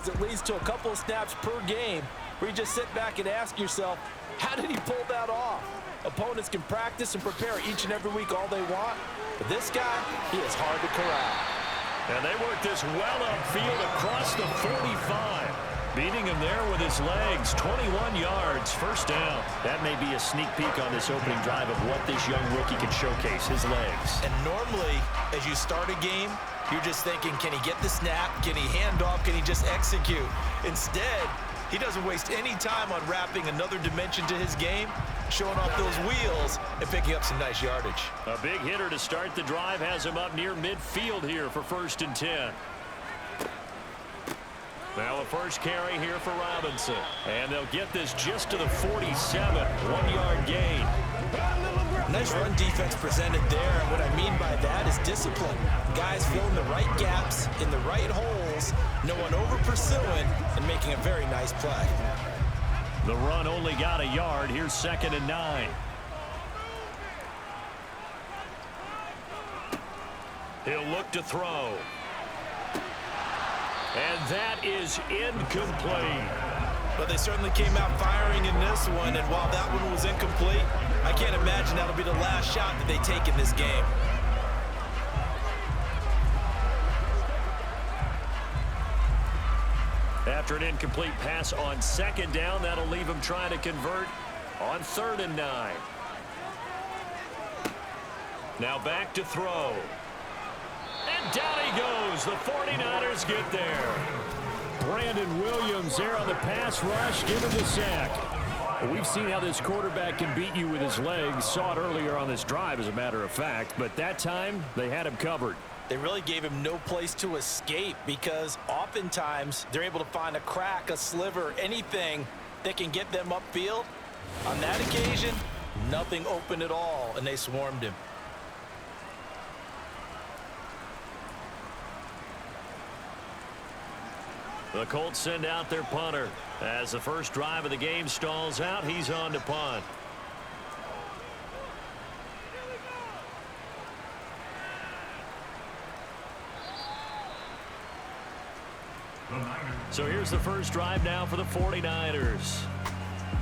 It leads to a couple of snaps per game where you just sit back and ask yourself, how did he pull that off? Opponents can practice and prepare each and every week all they want, but this guy, he is hard to corral. And they work this well upfield across the 45. Beating him there with his legs, 21 yards, first down. That may be a sneak peek on this opening drive of what this young rookie can showcase, his legs. And normally, as you start a game, you're just thinking, can he get the snap? Can he hand off? Can he just execute? Instead, he doesn't waste any time on wrapping another dimension to his game, showing off those wheels and picking up some nice yardage. A big hitter to start the drive has him up near midfield here for 1st and 10. Now the first carry here for Robinson. And they'll get this just to the 47. 1-yard gain. Nice run defense presented there, and what I mean by that is discipline. Guys filling the right gaps in the right holes, no one over pursuing, and making a very nice play. The run only got a yard. Here's 2nd and 9. He'll look to throw. And that is incomplete. But they certainly came out firing in this one, and while that one was incomplete, I can't imagine that'll be the last shot that they take in this game. After an incomplete pass on 2nd down, that'll leave him trying to convert on 3rd and 9. Now back to throw. And down he goes. The 49ers get there. Brandon Williams there on the pass rush. Give him the sack. Well, we've seen how this quarterback can beat you with his legs. Saw it earlier on this drive, as a matter of fact. But that time, they had him covered. They really gave him no place to escape because oftentimes they're able to find a crack, a sliver, anything that can get them upfield. On that occasion, nothing open at all, and they swarmed him. The Colts send out their punter. As the first drive of the game stalls out, he's on to punt. So here's the first drive now for the 49ers.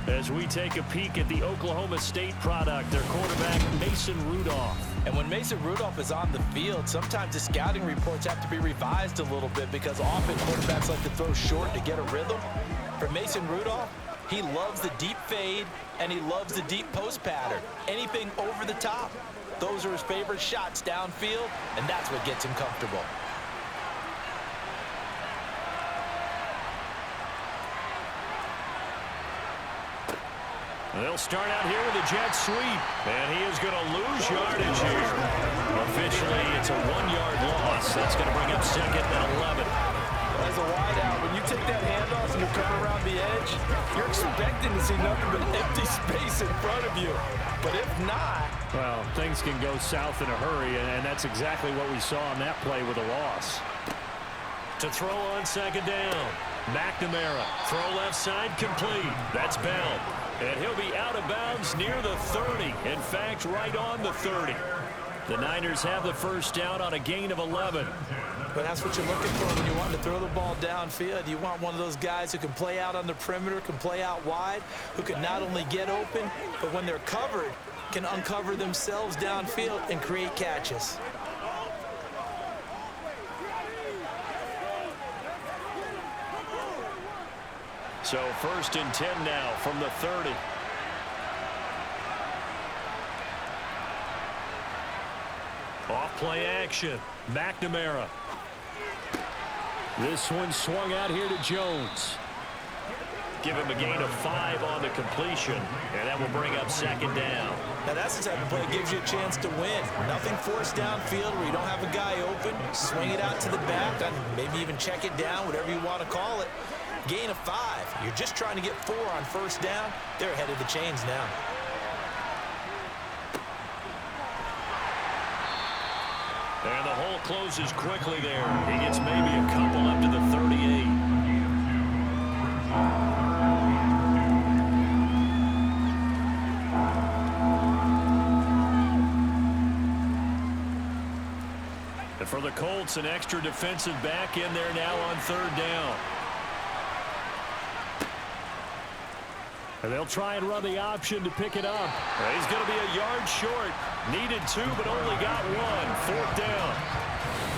As we take a peek at the Oklahoma State product, their quarterback, Mason Rudolph. And when Mason Rudolph is on the field, sometimes the scouting reports have to be revised a little bit because often quarterbacks like to throw short to get a rhythm. For Mason Rudolph, he loves the deep fade and he loves the deep post pattern. Anything over the top, those are his favorite shots downfield, and that's what gets him comfortable. They'll start out here with a jet sweep, and he is going to lose yardage here. Officially, it's a 1-yard loss. That's going to bring up 2nd and 11. As a wideout, when you take that handoff and you come around the edge, you're expecting to see nothing but empty space in front of you. But if not... Well, things can go south in a hurry, and that's exactly what we saw on that play with a loss. To throw on 2nd down. McNamara, throw left side, complete. That's Bell. And he'll be out of bounds near the 30. In fact, right on the 30. The Niners have the first down on a gain of 11. But that's what you're looking for when you want to throw the ball downfield. You want one of those guys who can play out on the perimeter, can play out wide, who can not only get open, but when they're covered, can uncover themselves downfield and create catches. So 1st and 10 now from the 30. Off play action. McNamara. This one swung out here to Jones. Give him a gain of 5 on the completion, and that will bring up 2nd down. Now that's the type of play that gives you a chance to win. Nothing forced downfield where you don't have a guy open. Swing it out to the back, maybe even check it down, whatever you want to call it. Gain of 5. You're just trying to get 4 on 1st down. They're ahead of the chains now. And the hole closes quickly there. He gets maybe a couple up to the 38. And for the Colts, an extra defensive back in there now on 3rd down. And they'll try and run the option to pick it up. He's going to be a yard short. Needed 2, but only got 1. 4th down.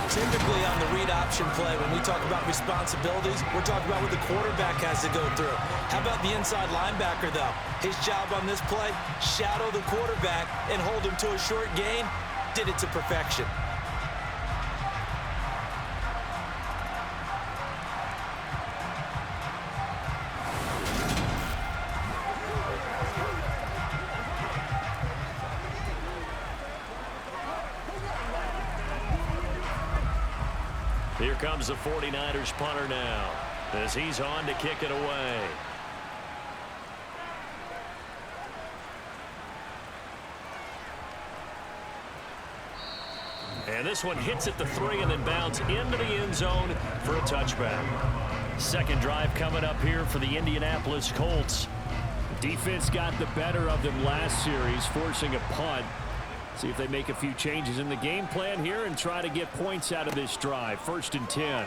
Typically on the read option play, when we talk about responsibilities, we're talking about what the quarterback has to go through. How about the inside linebacker, though? His job on this play, shadow the quarterback and hold him to a short gain. Did it to perfection. Here comes the 49ers punter now as he's on to kick it away. And this one hits at the 3 and then bounds into the end zone for a touchback. Second drive coming up here for the Indianapolis Colts. Defense got the better of them last series, forcing a punt. See if they make a few changes in the game plan here and try to get points out of this drive. 1st and 10.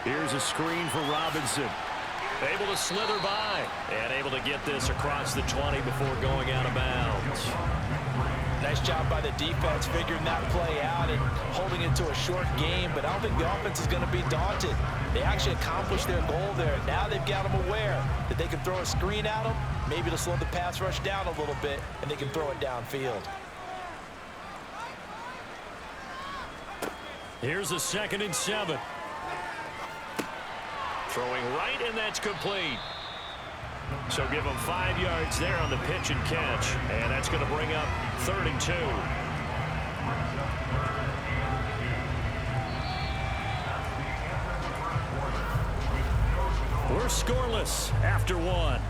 Here's a screen for Robinson. Able to slither by and able to get this across the 20 before going out of bounds. Nice job by the defense figuring that play out and holding it to a short game, but I don't think the offense is going to be daunted. They actually accomplished their goal there. Now they've got them aware that they can throw a screen at them, maybe to slow the pass rush down a little bit, and they can throw it downfield. Here's a 2nd and 7. Throwing right, and that's complete. So give them 5 yards there on the pitch and catch. And that's going to bring up 3rd and 2. We're scoreless after 1.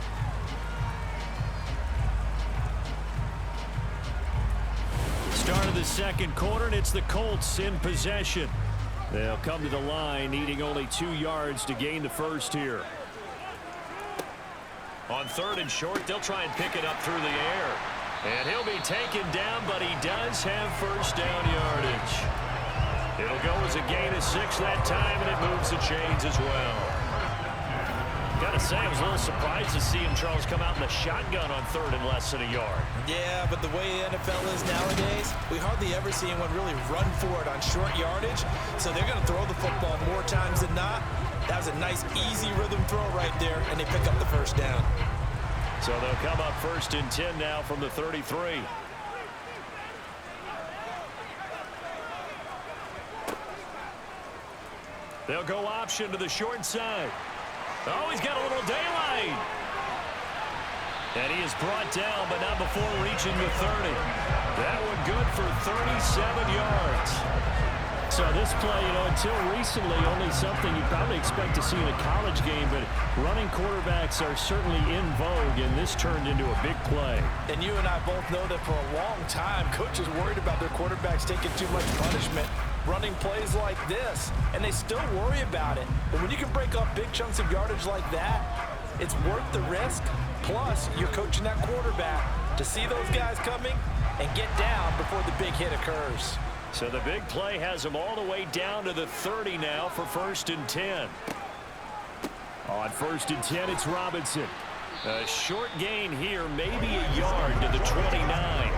Start of the 2nd quarter, and it's the Colts in possession. They'll come to the line, needing only 2 yards to gain the first here. On 3rd and short, they'll try and pick it up through the air. And he'll be taken down, but he does have 1st down yardage. It'll go as a gain of 6 that time, and it moves the chains as well. Got to say, I was a little surprised to see him, Charles, come out in the shotgun on 3rd and less than a yard. Yeah, but the way the NFL is nowadays, we hardly ever see anyone really run for it on short yardage. So they're going to throw the football more times than not. That was a nice, easy rhythm throw right there, and they pick up the 1st down. So they'll come up 1st and 10 now from the 33. They'll go option to the short side. Oh, he's got a little daylight. And he is brought down, but not before reaching the 30. That one good for 37 yards. So this play, until recently, only something you probably expect to see in a college game, but running quarterbacks are certainly in vogue, and this turned into a big play. And you and I both know that for a long time, coaches worried about their quarterbacks taking too much punishment running plays like this, and they still worry about it. But when you can break up big chunks of yardage like that, it's worth the risk. Plus, you're coaching that quarterback to see those guys coming and get down before the big hit occurs. So the big play has them all the way down to the 30 now for 1st and 10. On 1st and 10, it's Robinson. A short gain here, maybe a yard to the 29.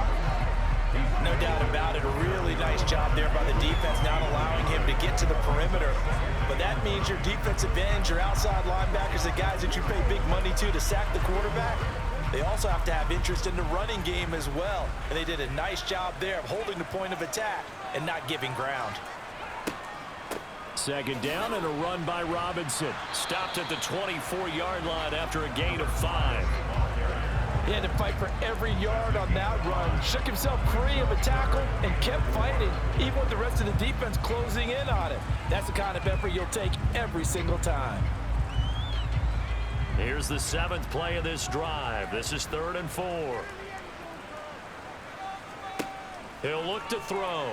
No doubt about it. A really nice job there by the defense, not allowing him to get to the perimeter. But that means your defensive ends, your outside linebackers, the guys that you pay big money to sack the quarterback, they also have to have interest in the running game as well. And they did a nice job there of holding the point of attack and not giving ground. 2nd down and a run by Robinson. Stopped at the 24-yard line after a gain of 5. He had to fight for every yard on that run. Shook himself free of a tackle and kept fighting, even with the rest of the defense closing in on him. That's the kind of effort you'll take every single time. Here's the 7th play of this drive. This is 3rd and 4. He'll look to throw.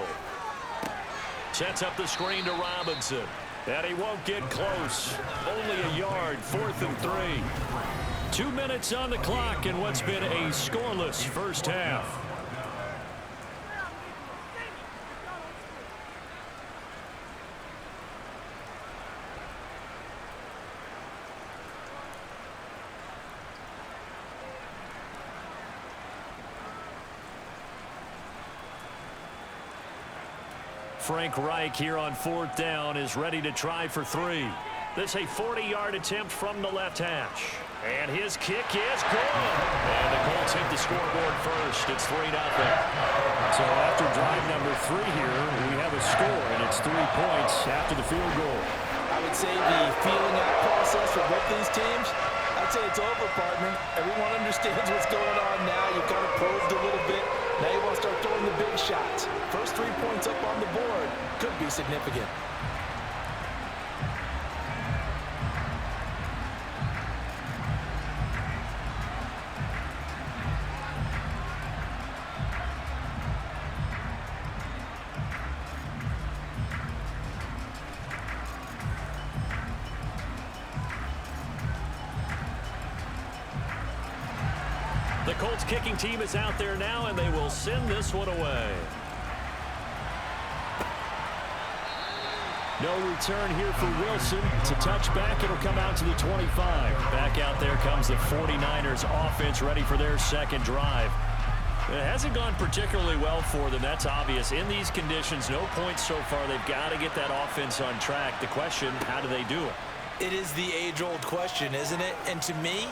Sets up the screen to Robinson. And he won't get close. Only a yard, 4th and 3. 2 minutes on the clock in what's been a scoreless first half. Frank Reich here on 4th down is ready to try for 3. This is a 40-yard attempt from the left hash. And his kick is good. And the Colts hit the scoreboard first. It's 3-0. So after drive number 3 here, we have a score, and it's 3 points after the field goal. I would say the feeling out process for both these teams, I'd say it's over, partner. Everyone understands what's going on now. You've kind of probed a little bit. Now you want to start throwing the big shots. First 3 points up on the board could be significant. The Colts kicking team is out there now, and they will send this one away. No return here for Wilson. It's a touchback. It'll come out to the 25. Back out there comes the 49ers offense ready for their second drive. It hasn't gone particularly well for them. That's obvious. In these conditions, no points so far. They've got to get that offense on track. The question, how do they do it? It is the age-old question, isn't it? And to me,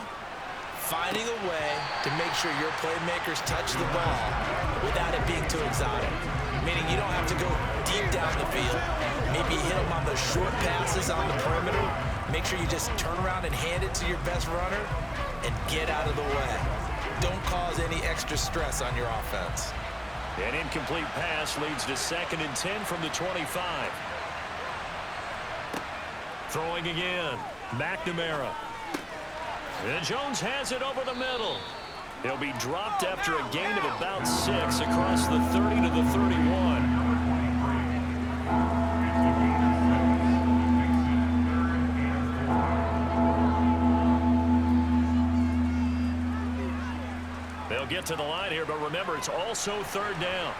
finding a way to make sure your playmakers touch the ball without it being too exotic. Meaning you don't have to go deep down the field. Maybe hit them on the short passes on the perimeter. Make sure you just turn around and hand it to your best runner and get out of the way. Don't cause any extra stress on your offense. An incomplete pass leads to 2nd and 10 from the 25. Throwing again. McNamara. And Jones has it over the middle. He'll be dropped after a gain of about 6 across the 30 to the 31. They'll get to the line here, but remember, it's also 3rd down.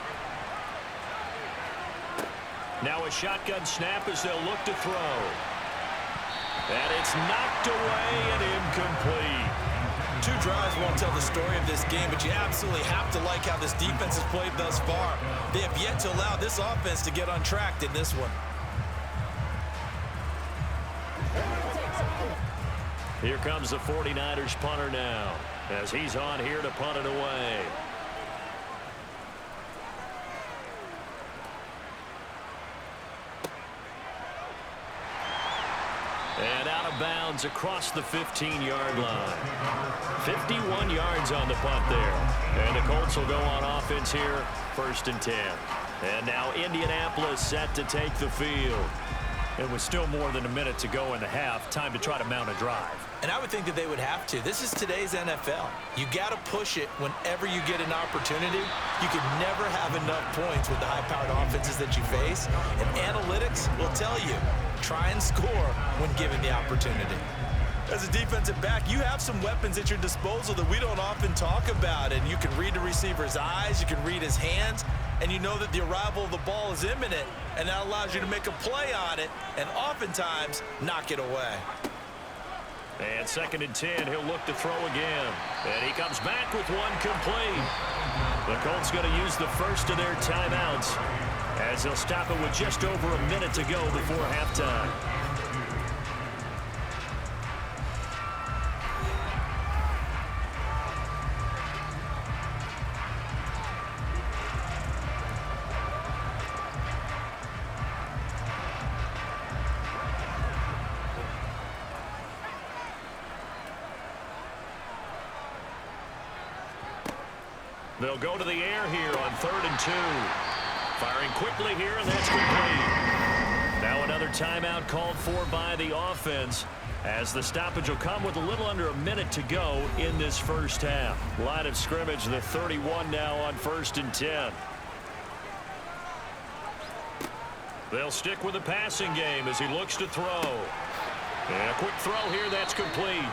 Now a shotgun snap as they'll look to throw. And it's knocked away and incomplete. 2 drives won't tell the story of this game, but you absolutely have to like how this defense has played thus far. They have yet to allow this offense to get untracked in this one. Here comes the 49ers punter now, as he's on here to punt it away. And out of bounds across the 15-yard line. 51 yards on the punt there. And the Colts will go on offense here, 1st and 10. And now Indianapolis set to take the field. And with still more than a minute to go in the half, time to try to mount a drive. And I would think that they would have to. This is today's NFL. You got to push it whenever you get an opportunity. You can never have enough points with the high-powered offenses that you face. And analytics will tell you, try and score when given the opportunity. As a defensive back, you have some weapons at your disposal that we don't often talk about. And you can read the receiver's eyes, you can read his hands, and you know that the arrival of the ball is imminent, and that allows you to make a play on it and oftentimes knock it away. And 2nd and 10, he'll look to throw again. And he comes back with one complete. The Colts going to use the first of their timeouts as they'll stop it with just over a minute to go before halftime. They'll go to the air here on 3rd and 2. Firing quickly here, and that's complete. Now another timeout called for by the offense, as the stoppage will come with a little under a minute to go in this first half. Line of scrimmage, the 31 now on 1st and 10. They'll stick with the passing game as he looks to throw. And a quick throw here, that's complete.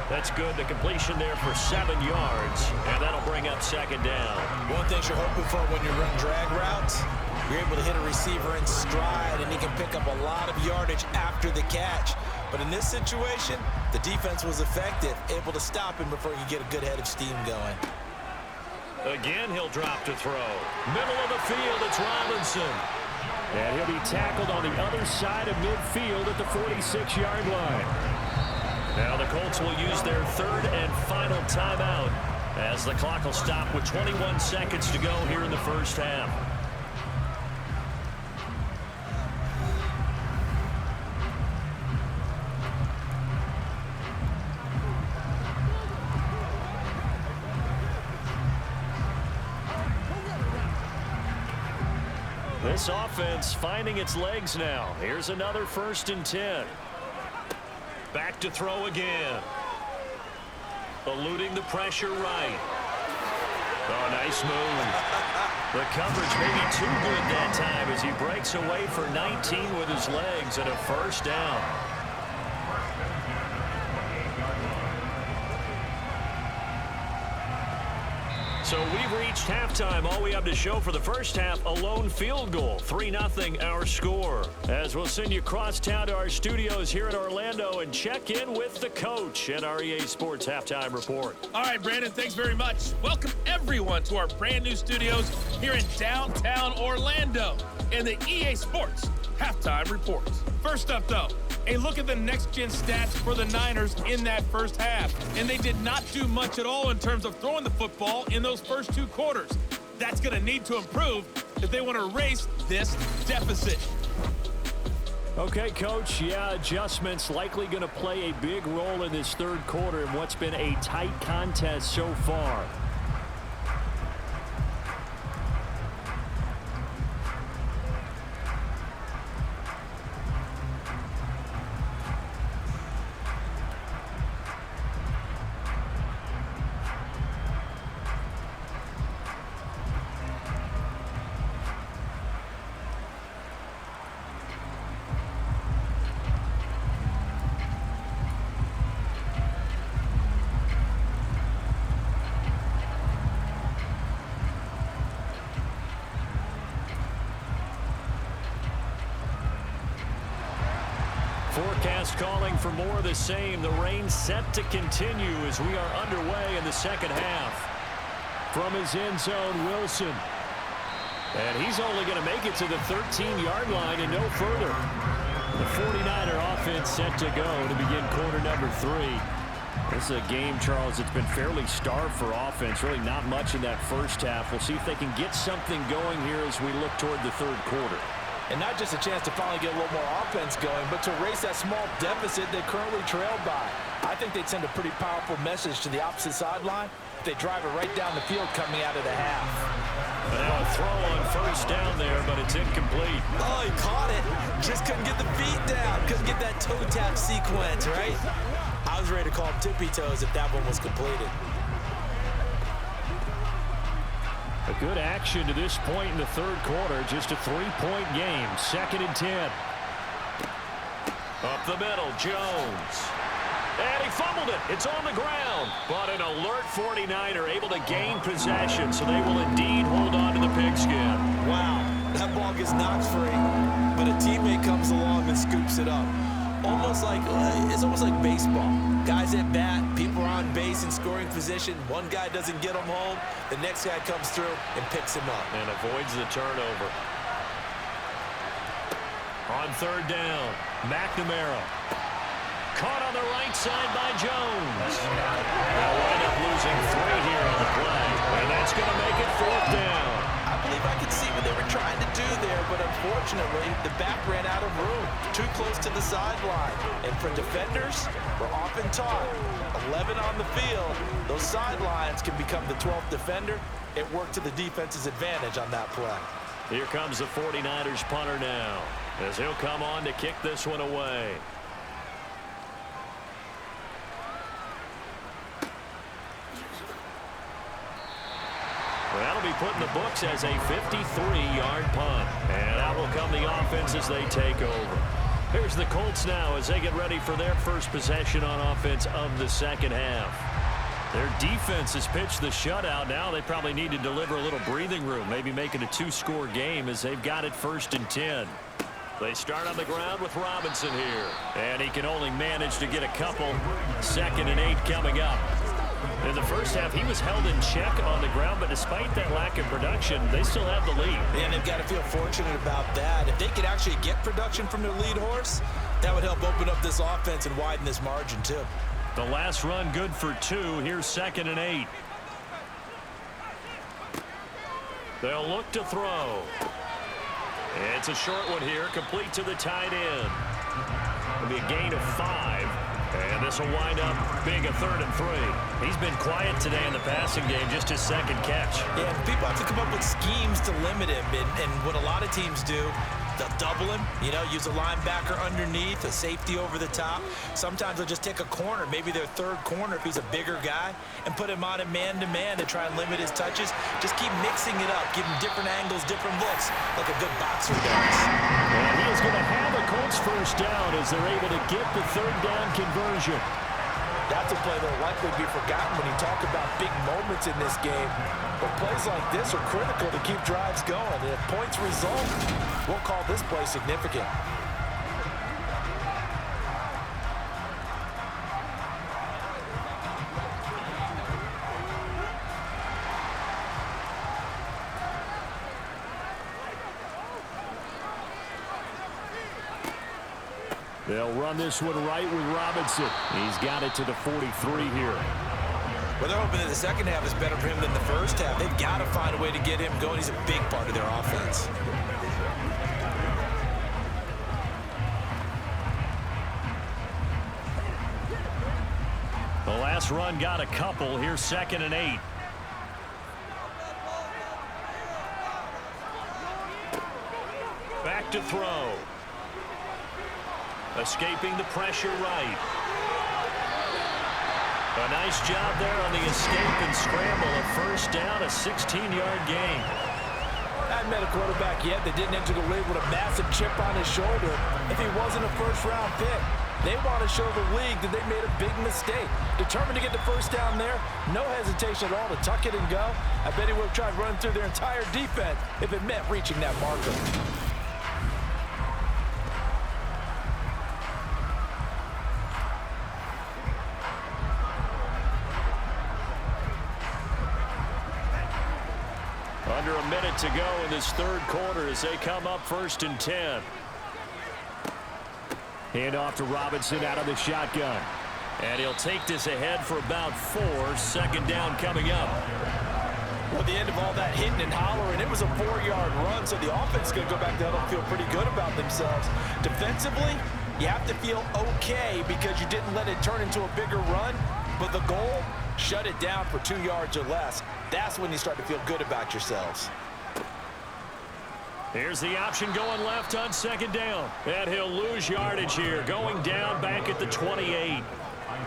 That's good. The completion there for 7 yards, and that'll bring up 2nd down. One thing you're hoping for when you run drag routes, you're able to hit a receiver in stride, and he can pick up a lot of yardage after the catch. But in this situation, the defense was effective, able to stop him before he could get a good head of steam going. Again, he'll drop to throw. Middle of the field, it's Robinson. And he'll be tackled on the other side of midfield at the 46-yard line. Now the Colts will use their third and final timeout as the clock will stop with 21 seconds to go here in the first half. This offense finding its legs now. Here's another 1st and 10. Back to throw again. Eluding the pressure right. Oh, nice move. The coverage may be too good that time as he breaks away for 19 with his legs and a 1st down. So we've reached halftime. All we have to show for the first half, a lone field goal. 3-0 our score. As we'll send you across town to our studios here in Orlando and check in with the coach at our EA Sports Halftime Report. All right, Brandon, thanks very much. Welcome everyone to our brand new studios here in downtown Orlando in the EA Sports Halftime Report. First up, though, a look at the next-gen stats for the Niners in that first half. And they did not do much at all in terms of throwing the football in those first 2 quarters. That's going to need to improve if they want to erase this deficit. Okay, Coach, yeah, adjustments likely going to play a big role in this third quarter in what's been a tight contest so far. Forecast calling for more of the same. The rain set to continue as we are underway in the second half. From his end zone, Wilson. And he's only going to make it to the 13-yard line and no further. The 49er offense set to go to begin quarter number 3. This is a game, Charles, that's been fairly starved for offense. Really not much in that first half. We'll see if they can get something going here as we look toward the third quarter. And not just a chance to finally get a little more offense going, but to erase that small deficit they currently trailed by. I think they'd send a pretty powerful message to the opposite sideline if they drive it right down the field coming out of the half. Now a throw on 1st down there, but it's incomplete. Oh, he caught it. Just couldn't get the feet down. Couldn't get that toe tap sequence, right? I was ready to call him tippy toes if that one was completed. A good action to this point in the third quarter. Just a 3-point game. 2nd and 10. Up the middle, Jones. And he fumbled it. It's on the ground. But an alert 49er able to gain possession, so they will indeed hold on to the pigskin. Wow, that ball gets knocked free, but a teammate comes along and scoops it up. It's almost like baseball. Guys at bat, people are on base in scoring position. One guy doesn't get him home. The next guy comes through and picks him up. And avoids the turnover. On 3rd down, McNamara. Caught on the right side by Jones. They'll wind up losing 3 here on the play. And that's going to make it 4th down. I believe I could see what they were trying to do there, but unfortunately, the back ran out of room. Too close to the sideline. And for defenders, we're often taught, 11 on the field, those sidelines can become the 12th defender. It worked to the defense's advantage on that play. Here comes the 49ers punter now, as he'll come on to kick this one away. Well, that'll be put in the books as a 53-yard punt. And out will come the offense as they take over. Here's the Colts now as they get ready for their first possession on offense of the second half. Their defense has pitched the shutout. Now they probably need to deliver a little breathing room, maybe make it a 2-score game as they've got it 1st and 10. They start on the ground with Robinson here. And he can only manage to get a couple. 2nd and 8 coming up. In the first half, he was held in check on the ground, but despite that lack of production, they still have the lead. And they've got to feel fortunate about that. If they could actually get production from their lead horse, that would help open up this offense and widen this margin too. The last run good for 2. Here's 2nd and 8. They'll look to throw. It's a short one here, complete to the tight end. It'll be a gain of 5. And this will wind up being a 3rd and 3. He's been quiet today in the passing game, just his 2nd catch. Yeah, people have to come up with schemes to limit him. And what a lot of teams do, they'll double him, use a linebacker underneath, a safety over the top. Sometimes they'll just take a corner, maybe their 3rd corner if he's a bigger guy, and put him on a man-to-man to try and limit his touches. Just keep mixing it up, give him different angles, different looks, like a good boxer does. And he is going to have a Colts first down as they're able to get the 3rd down conversion. That's a play that will likely be forgotten when you talk about big moments in this game. But plays like this are critical to keep drives going. And if points result, we'll call this play significant. They'll run this one right with Robinson. He's got it to the 43 here. Well, they're hoping that the second half is better for him than the first half. They've got to find a way to get him going. He's a big part of their offense. The last run got a couple. Here's 2nd and 8. Back to throw. Escaping the pressure right. A nice job there on the escape and scramble. A first down, a 16-yard gain. I haven't met a quarterback yet that didn't enter the league with a massive chip on his shoulder if he wasn't a first-round pick. They want to show the league that they made a big mistake. Determined to get the first down there, no hesitation at all to tuck it and go. I bet he would have tried running through their entire defense if it meant reaching that marker. Under a minute to go in this 3rd quarter as they come up 1st and 10. Hand off to Robinson out of the shotgun. And he'll take this ahead for about 4. 2nd down coming up. Well, at the end of all that hitting and hollering, it was a 4-yard run, so the offense is going to go back there and feel pretty good about themselves. Defensively, you have to feel okay because you didn't let it turn into a bigger run, but the goal, shut it down for 2 yards or less. That's when you start to feel good about yourselves. Here's the option going left on 2nd down. And he'll lose yardage here, going down back at the 28.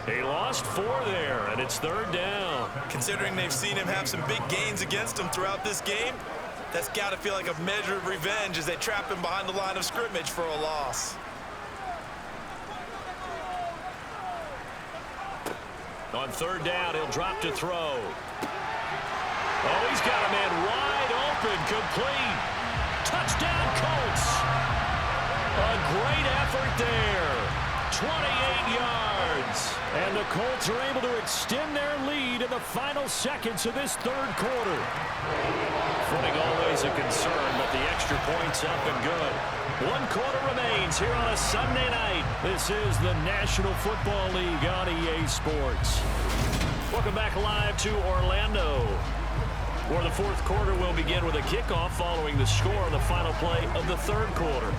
He lost 4 there, and it's 3rd down. Considering they've seen him have some big gains against him throughout this game, that's got to feel like a measure of revenge as they trap him behind the line of scrimmage for a loss. On 3rd down, he'll drop to throw. Oh, he's got a man wide open, complete. Touchdown, Colts. A great effort there. 28 yards. And the Colts are able to extend their lead in the final seconds of this 3rd quarter. Footing always a concern, but the extra point's up and good. 1 quarter remains here on a Sunday night. This is the National Football League on EA Sports. Welcome back live to Orlando, where the 4th quarter will begin with a kickoff following the score on the final play of the 3rd quarter.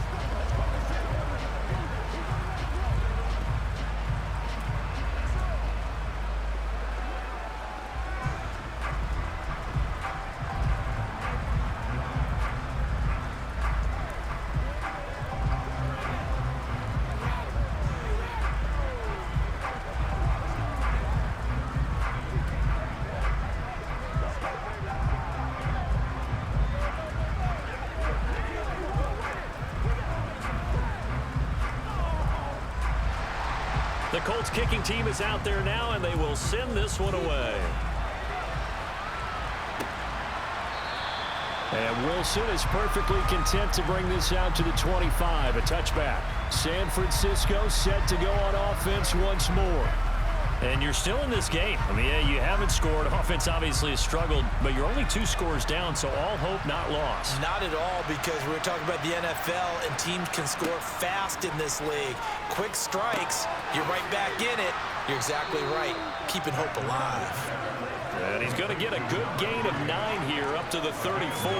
The Colts kicking team is out there now, and they will send this one away. And Wilson is perfectly content to bring this out to the 25, a touchback. San Francisco set to go on offense once more. And you're still in this game. I mean, yeah, you haven't scored. Offense obviously has struggled, but you're only 2 scores down, so all hope not lost. Not at all, because we're talking about the NFL, and teams can score fast in this league. Quick strikes, you're right back in it. You're exactly right. Keeping hope alive. And he's going to get a good gain of 9 here, up to the 34.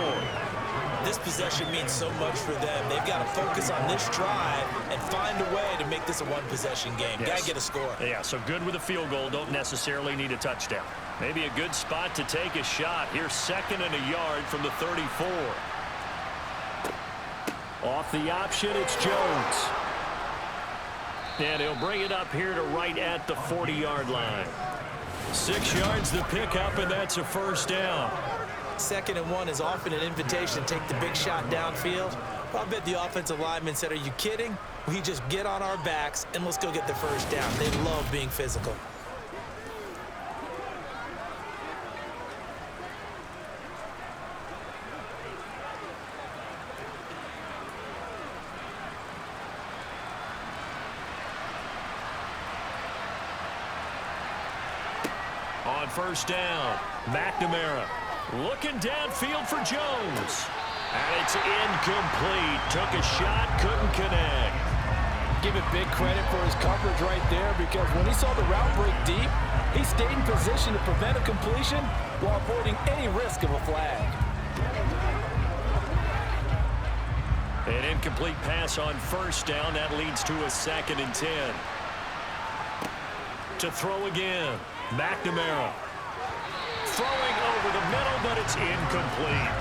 This possession means so much for them. They've got to focus on this drive and find a way to make this a one-possession game. Yes. Got to get a score. Yeah, so good with a field goal. Don't necessarily need a touchdown. Maybe a good spot to take a shot. Here's 2nd and a yard from the 34. Off the option, it's Jones. And he'll bring it up here to right at the 40-yard line. 6 yards the pickup, and that's a first down. 2nd and 1 is often an invitation to take the big shot downfield. Well, I bet the offensive lineman said, are you kidding? We just get on our backs and let's go get the first down. They love being physical. On first down, McNamara looking downfield for Jones. And it's incomplete. Took a shot, couldn't connect. Give it big credit for his coverage right there, because when he saw the route break deep, he stayed in position to prevent a completion while avoiding any risk of a flag. An incomplete pass on first down. That leads to a 2nd and 10. To throw again, McNamara. Throwing over the middle, but it's incomplete.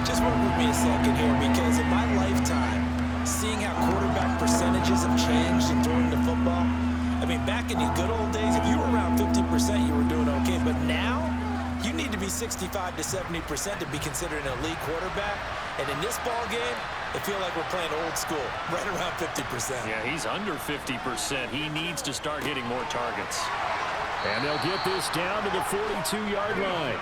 Just work with me a second here, because in my lifetime, seeing how quarterback percentages have changed in throwing the football, I mean, back in the good old days, if you were around 50%, you were doing okay. But now, you need to be 65 to 70% to be considered an elite quarterback. And in this ball game, I feel like we're playing old school, right around 50%. Yeah, he's under 50%. He needs to start hitting more targets. And they'll get this down to the 42-yard line.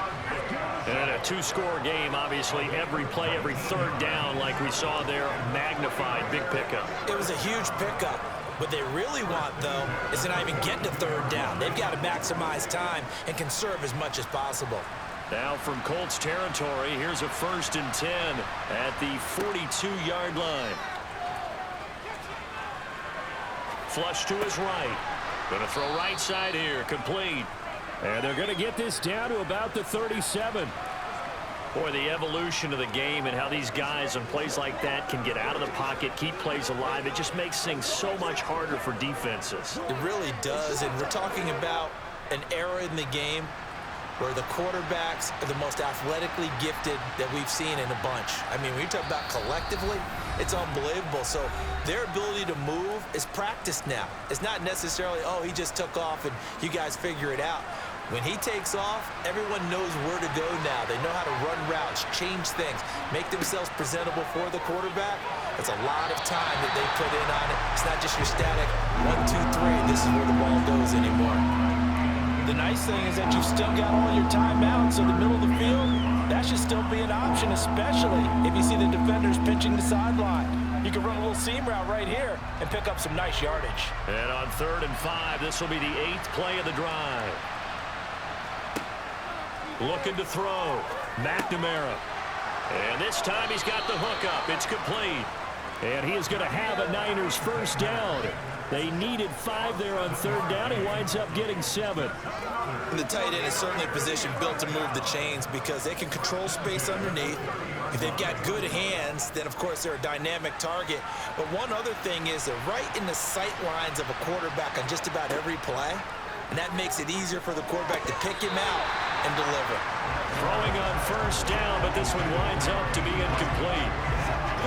And a 2-score game, obviously, every play, every third down, like we saw there, magnified, big pickup. It was a huge pickup. What they really want, though, is to not even get to third down. They've got to maximize time and conserve as much as possible. Now from Colts territory, here's a 1st and 10 at the 42-yard line. Flush to his right. Going to throw right side here, complete. And they're going to get this down to about the 37. Boy, the evolution of the game and how these guys on plays like that can get out of the pocket, keep plays alive, it just makes things so much harder for defenses. It really does, and we're talking about an era in the game where the quarterbacks are the most athletically gifted that we've seen in a bunch. I mean, when you talk about collectively, it's unbelievable. So their ability to move is practiced now. It's not necessarily, oh, he just took off and you guys figure it out. When he takes off, everyone knows where to go now. They know how to run routes, change things, make themselves presentable for the quarterback. That's a lot of time that they put in on it. It's not just your static 1, 2, 3. This is where the ball goes anymore. The nice thing is that you've still got all your timeouts, so the middle of the field, that should still be an option, especially if you see the defenders pinching the sideline. You can run a little seam route right here and pick up some nice yardage. And on 3rd and 5, this will be the 8th play of the drive. Looking to throw, McNamara. And this time he's got the hook up. It's complete. And he is going to have a Niners first down. They needed 5 there on 3rd down. He winds up getting 7. The tight end is certainly a position built to move the chains because they can control space underneath. If they've got good hands, then, of course, they're a dynamic target. But one other thing is they're right in the sight lines of a quarterback on just about every play. And that makes it easier for the quarterback to pick him out and deliver. Throwing on first down, but this one winds up to be incomplete.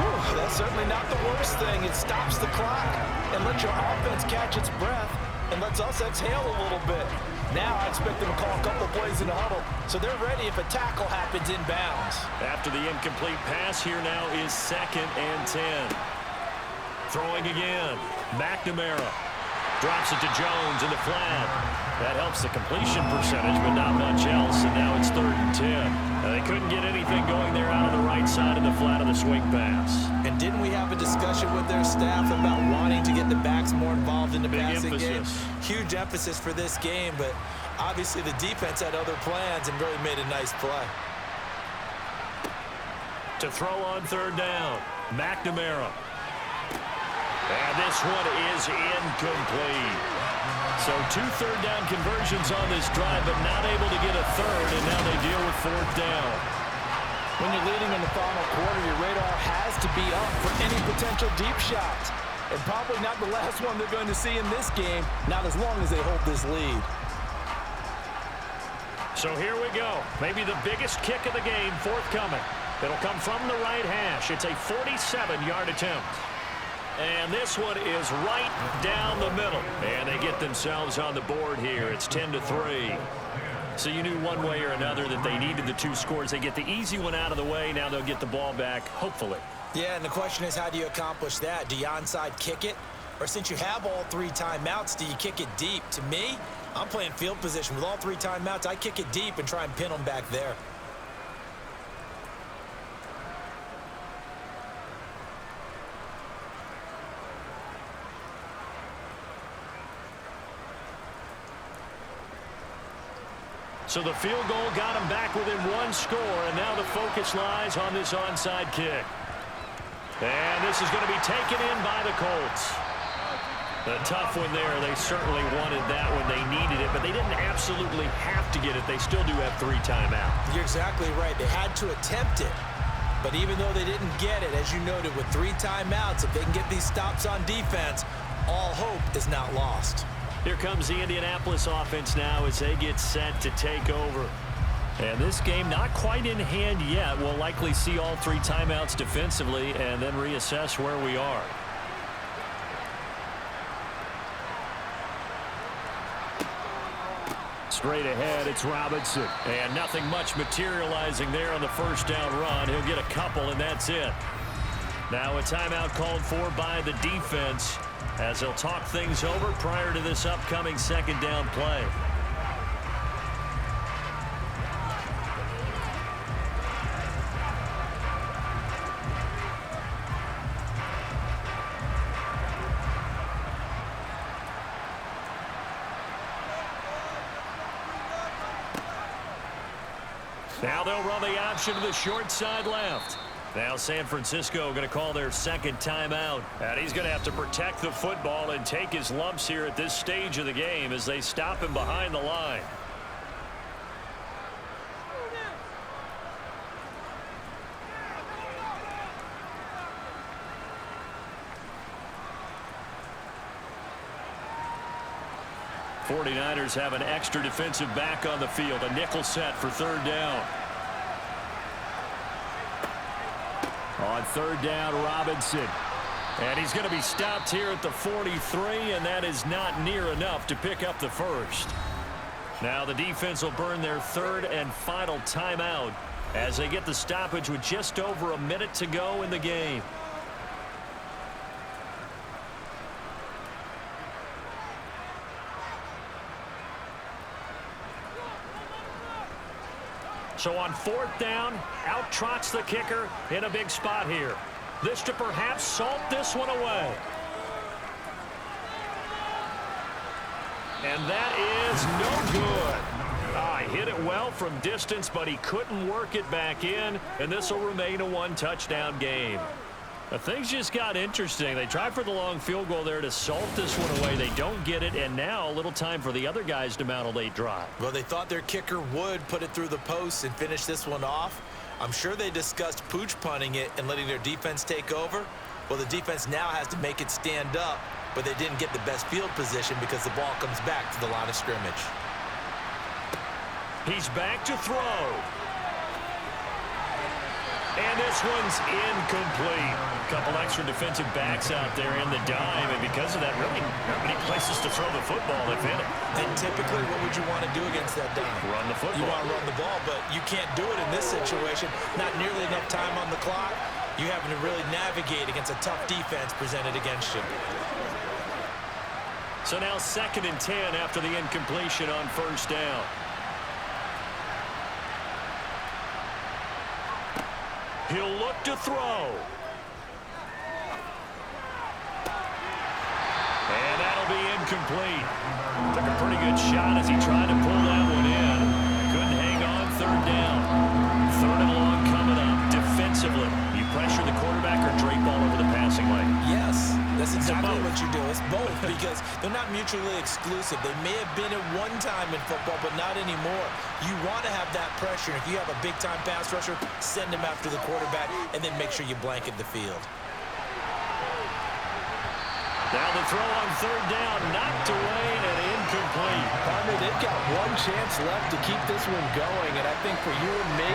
Ooh, that's certainly not the worst thing. It stops the clock and lets your offense catch its breath and lets us exhale a little bit. Now I expect them to call a couple plays in the huddle, so they're ready if a tackle happens inbounds. After the incomplete pass, here now is 2nd and 10. Throwing again, McNamara. Drops it to Jones in the flat. That helps the completion percentage, but not much else, and now it's 3rd and 10. They couldn't get anything going there out of the right side of the flat of the swing pass. And didn't we have a discussion with their staff about wanting to get the backs more involved in the passing game? Huge emphasis for this game, but obviously the defense had other plans and really made a nice play. To throw on 3rd down, McNamara. And this one is incomplete. So 2 third-down conversions on this drive, but not able to get a third, and now they deal with 4th down. When you're leading in the final quarter, your radar has to be up for any potential deep shots. And probably not the last one they're going to see in this game, not as long as they hold this lead. So here we go. Maybe the biggest kick of the game forthcoming. It'll come from the right hash. It's a 47-yard attempt. And this one is right down the middle. And they get themselves on the board here. It's 10-3. So you knew one way or another that they needed the 2 scores. They get the easy one out of the way. Now they'll get the ball back, hopefully. Yeah, and the question is, how do you accomplish that? Do you onside kick it? Or since you have all 3 timeouts, do you kick it deep? To me, I'm playing field position. With all 3 timeouts, I kick it deep and try and pin them back there. So the field goal got them back within 1 score, and now the focus lies on this onside kick. And this is going to be taken in by the Colts. A tough one there. They certainly wanted that when they needed it, but they didn't absolutely have to get it. They still do have 3 timeouts. You're exactly right. They had to attempt it. But even though they didn't get it, as you noted, with 3 timeouts, if they can get these stops on defense, all hope is not lost. Here comes the Indianapolis offense now as they get set to take over. And this game not quite in hand yet. We'll likely see all 3 timeouts defensively and then reassess where we are. Straight ahead, it's Robinson. And nothing much materializing there on the 1st down run. He'll get a couple, and that's it. Now a timeout called for by the defense, as they'll talk things over prior to this upcoming 2nd down play. Now they'll run the option to the short side left. Now San Francisco going to call their 2nd timeout. And he's going to have to protect the football and take his lumps here at this stage of the game as they stop him behind the line. '49ers have an extra defensive back on the field. A nickel set for 3rd down. On 3rd down, Robinson. And he's going to be stopped here at the 43, and that is not near enough to pick up the 1st. Now the defense will burn their 3rd and final timeout as they get the stoppage with just over a minute to go in the game. So on 4th down, out trots the kicker in a big spot here. This to perhaps salt this one away. And that is no good. He hit it well from distance, but he couldn't work it back in, and this will remain a 1-touchdown game. But things just got interesting. They tried for the long field goal there to salt this one away. They don't get it, and now a little time for the other guys to mount a late drive. Well, they thought their kicker would put it through the post and finish this one off. I'm sure they discussed pooch punting it and letting their defense take over. Well, the defense now has to make it stand up, but they didn't get the best field position because the ball comes back to the line of scrimmage. He's back to throw. And this one's incomplete. A couple extra defensive backs out there in the dime, and because of that, really not many places to throw the football if in it. And typically, what would you want to do against that dime? Run the football. You want to run the ball, but you can't do it in this situation. Not nearly enough time on the clock. You having to really navigate against a tough defense presented against you. So now 2nd and 10 after the incompletion on first down. He'll look to throw. And that'll be incomplete. Took a pretty good shot as he tried to pull that one in. Couldn't hang on 3rd down. 3rd and long coming up. Defensively, you pressure the quarterback or drape all over the passing lane? Yes, that's exactly what you do. It's both because they're not mutually exclusive. They may have been at one time in football, but not anymore. You want to have that pressure. If you have a big-time pass rusher, send him after the quarterback, and then make sure you blanket the field. Now the throw on 3rd down, knocked away and incomplete. Partner, they've got one chance left to keep this one going, and I think for you and me,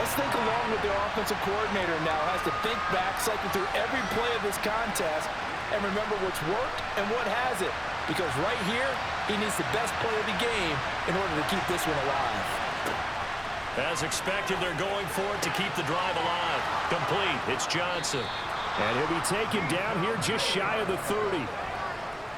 let's think along with their offensive coordinator now. Has to think back, cycle through every play of this contest, and remember what's worked and what hasn't. Because right here, he needs the best play of the game in order to keep this one alive. As expected, they're going for it to keep the drive alive. Complete. It's Johnson. And he'll be taken down here just shy of the 30.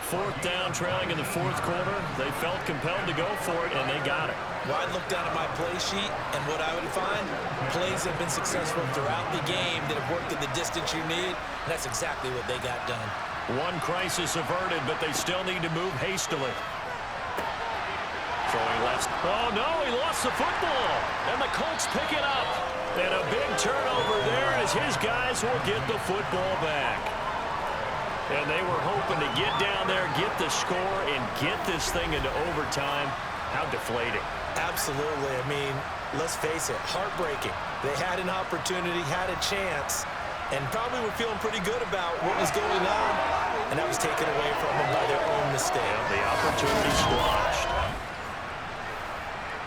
4th down, trailing in the 4th quarter. They felt compelled to go for it, and they got it. Well, I'd look down at my play sheet, and what I would find, plays have been successful throughout the game that have worked at the distance you need, and that's exactly what they got done. One crisis averted, but they still need to move hastily. Throwing left. Oh, no, he lost the football. And the Colts pick it up. And a big turnover there as his guys will get the football back. And they were hoping to get down there, get the score, and get this thing into overtime. How deflating. Absolutely. I mean, let's face it, heartbreaking. They had an opportunity, had a chance, and probably were feeling pretty good about what was going on, and that was taken away from them by their own mistake. The opportunity squashed.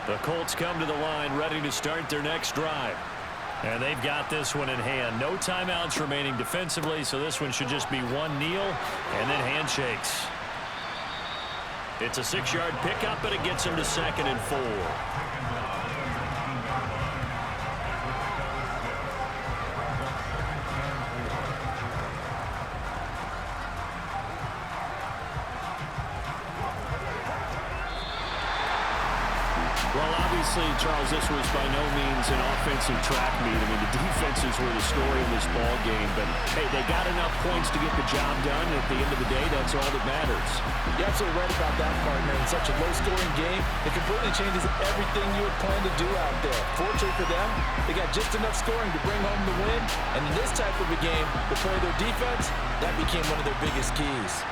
The Colts come to the line ready to start their next drive. And they've got this one in hand. No timeouts remaining defensively, so this one should just be one kneel and then handshakes. It's a 6-yard pickup, and it gets him to 2nd and 4. Well, obviously, Charles, this was by no means an offensive track meet. I mean, the defenses were the story of this ball game. But, hey, they got enough points to get the job done. And at the end of the day, that's all that matters. You're absolutely right about that, partner. In such a low-scoring game, it completely changes everything you had planned to do out there. Fortunately for them, they got just enough scoring to bring home the win. And in this type of a game, to play their defense, that became one of their biggest keys.